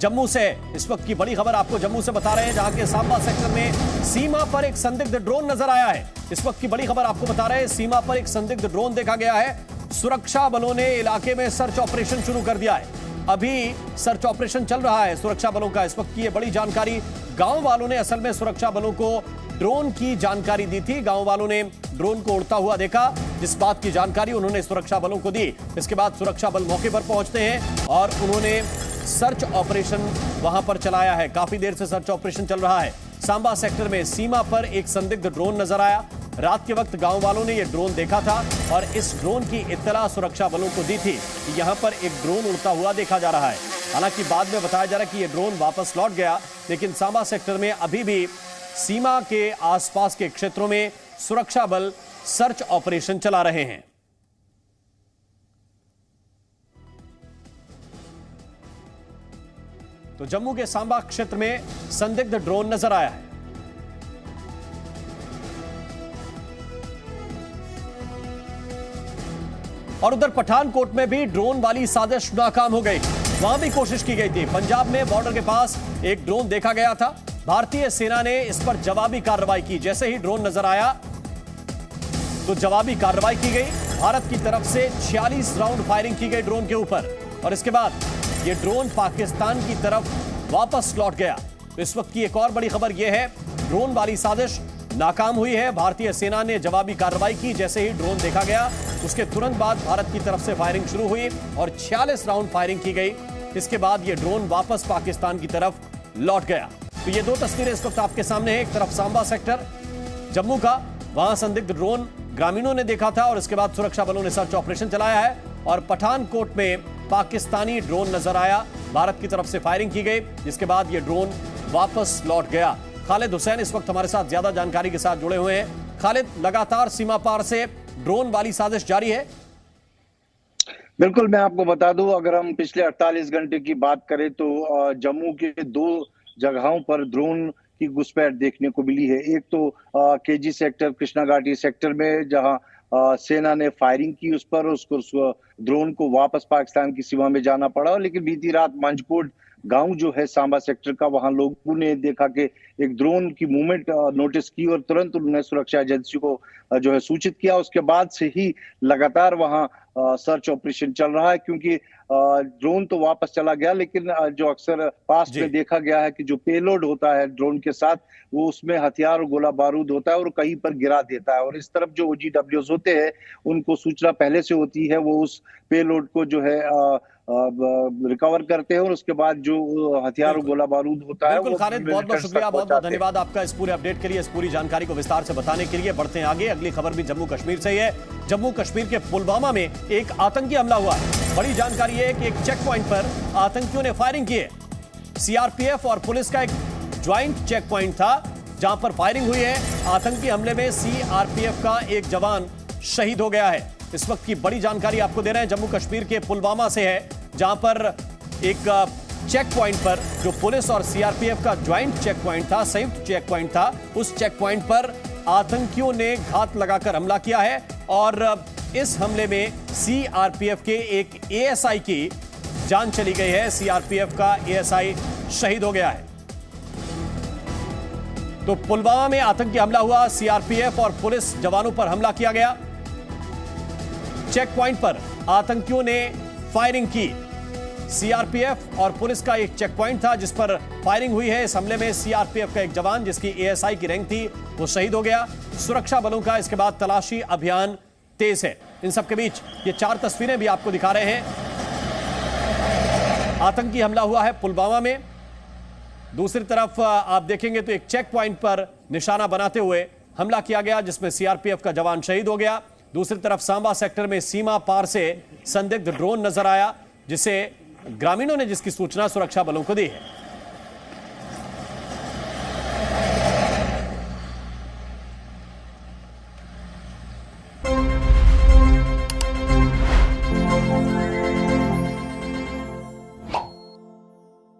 जम्मू से इस वक्त की बड़ी खबर आपको जम्मू से बता रहे हैं, जहां के सांबा सेक्टर में सीमा पर एक संदिग्ध ड्रोन नजर आया है। इस वक्त की बड़ी खबर आपको बता रहे हैं, सीमा पर एक संदिग्ध ड्रोन देखा गया है। सुरक्षा बलों ने इलाके में सर्च ऑपरेशन शुरू कर दिया है। अभी सर्च ऑपरेशन चल रहा है सुरक्षा बलों का। इस वक्त की ये बड़ी जानकारी गांव वालों ने असल में सुरक्षा बलों को ड्रोन की जानकारी दी थी। गांव वालों ने ड्रोन को उड़ता हुआ देखा, जिस बात की जानकारी उन्होंने सुरक्षा बलों को दी। इसके बाद सुरक्षा बल मौके पर पहुंचते हैं और उन्होंने सर्च ऑपरेशन वहां पर चलाया है। काफी देर से सर्च ऑपरेशन चल रहा है। सांबा सेक्टर में सीमा पर एक संदिग्ध ड्रोन नजर आया। रात के वक्त गांव वालों ने यह ड्रोन देखा था और इस ड्रोन की इत्तला सुरक्षा बलों को दी थी कि यहां पर एक ड्रोन उड़ता हुआ देखा जा रहा है। हालांकि बाद में बताया जा रहा है कि यह ड्रोन वापस लौट गया, लेकिन सांबा सेक्टर में अभी भी सीमा के आसपास के क्षेत्रों में सुरक्षा बल सर्च ऑपरेशन चला रहे हैं। तो जम्मू के सांबा क्षेत्र में संदिग्ध ड्रोन नजर आया है। और उधर पठानकोट में भी ड्रोन वाली साजिश नाकाम हो गई। वहां भी कोशिश की गई थी। पंजाब में बॉर्डर के पास एक ड्रोन देखा गया था। भारतीय सेना ने इस पर जवाबी कार्रवाई की। जैसे ही ड्रोन नजर आया तो जवाबी कार्रवाई की गई। भारत की तरफ से 46 राउंड फायरिंग की गई ड्रोन के ऊपर और इसके बाद यह ड्रोन पाकिस्तान की तरफ वापस लौट गया। तो इस वक्त की एक और बड़ी खबर यह है, ड्रोन वाली साजिश नाकाम हुई है। भारतीय सेना ने जवाबी कार्रवाई की। जैसे ही ड्रोन देखा गया उसके तुरंत बाद भारत की तरफ से फायरिंग शुरू हुई और 46 राउंड फायरिंग की गई। इसके बाद यह ड्रोन वापस पाकिस्तान की तरफ लौट गया। तो ये दो तस्वीरें इस वक्त आपके सामने हैं। एक तरफ सांबा सेक्टर जम्मू का, वहां संदिग्ध ड्रोन ग्रामीणों ने देखा था और इसके बाद सुरक्षा बलों ने सर्च ऑपरेशन चलाया है। और पठानकोट में पाकिस्तानी ड्रोन नजर आया, भारत की तरफ से फायरिंग की गई, जिसके बाद यह ड्रोन वापस लौट गया। खालिद हुसैन इस वक्त हमारे साथ ज्यादा जानकारी के साथ जुड़े हुए हैं। खालिद, लगातार सीमा पार से ड्रोन वाली साजिश जारी है? बिल्कुल, मैं आपको बता दूं, अगर हम पिछले 48 घंटे की बात करें तो जम्मू के 2 जगहों पर ड्रोन की घुसपैठ देखने को मिली है। एक तो केजी सेक्टर, कृष्णा घाटी सेक्टर में, जहां सेना ने फायरिंग की उस पर, उसको ड्रोन को वापस पाकिस्तान की सीमा में जाना पड़ा। लेकिन बीती रात मंजकोट गांव जो है सांबा सेक्टर का, वहां लोगों ने देखा कि एक ड्रोन की मूवमेंट नोटिस की और तुरंत उन्होंने सुरक्षा एजेंसी को जो है सूचित किया। उसके बाद से ही लगातार वहां सर्च ऑपरेशन चल रहा है, क्योंकि ड्रोन तो वापस चला गया, लेकिन जो अक्सर पास्ट में देखा गया है कि जो पेलोड होता है ड्रोन के साथ, वो उसमें हथियार और गोला बारूद होता है और कहीं पर गिरा देता है। और इस तरफ जो OGWs होते हैं उनको सूचना पहले से होती है, वो उस पेलोड को जो है रिकवर करते हैं और उसके बाद जो हथियार और गोला बारूद होता है। बिल्कुल खालिद, बहुत बहुत शुक्रिया, बहुत बहुत धन्यवाद आपका इस पूरे अपडेट के लिए, इस पूरी जानकारी को विस्तार से बताने के लिए। बढ़ते हैं आगे, अगली खबर भी जम्मू कश्मीर से ही है। जम्मू कश्मीर के पुलवामा में एक आतंकी हमला हुआ है। बड़ी जानकारी है कि एक चेक पॉइंट पर आतंकियों ने फायरिंग की है। CRPF और पुलिस का एक ज्वाइंट चेक पॉइंट था जहां पर फायरिंग हुई है। आतंकी हमले में CRPF का एक जवान शहीद हो गया है। इस वक्त की बड़ी जानकारी आपको दे रहे हैं, जम्मू कश्मीर के पुलवामा से है, जहां पर एक चेक पॉइंट पर, जो पुलिस और CRPF का ज्वाइंट चेक पॉइंट था, संयुक्त चेक पॉइंट था, उस चेक पॉइंट पर आतंकियों ने घात लगाकर हमला किया है। और इस हमले में CRPF के एक ASI की जान चली गई है। CRPF का ASI शहीद हो गया है। तो पुलवामा में आतंकी हमला हुआ, CRPF और पुलिस जवानों पर हमला किया गया। चेक पॉइंट पर आतंकियों ने फायरिंग की। CRPF और पुलिस का एक चेक पॉइंट था जिस पर फायरिंग हुई है। इस हमले में CRPF का एक जवान, जिसकी ASI की रैंक थी, वो शहीद हो गया। सुरक्षा बलों का इसके बाद तलाशी अभियान तेज है। इन सबके बीच ये 4 तस्वीरें भी आपको दिखा रहे हैं। आतंकी हमला हुआ है पुलवामा में। दूसरी तरफ आप देखेंगे तो एक चेक पॉइंट पर निशाना बनाते हुए हमला किया गया, जिसमें CRPF का जवान शहीद हो गया। दूसरी तरफ सांबा सेक्टर में सीमा पार से संदिग्ध ड्रोन नजर आया, जिसे ग्रामीणों ने, जिसकी सूचना सुरक्षा बलों को दी है।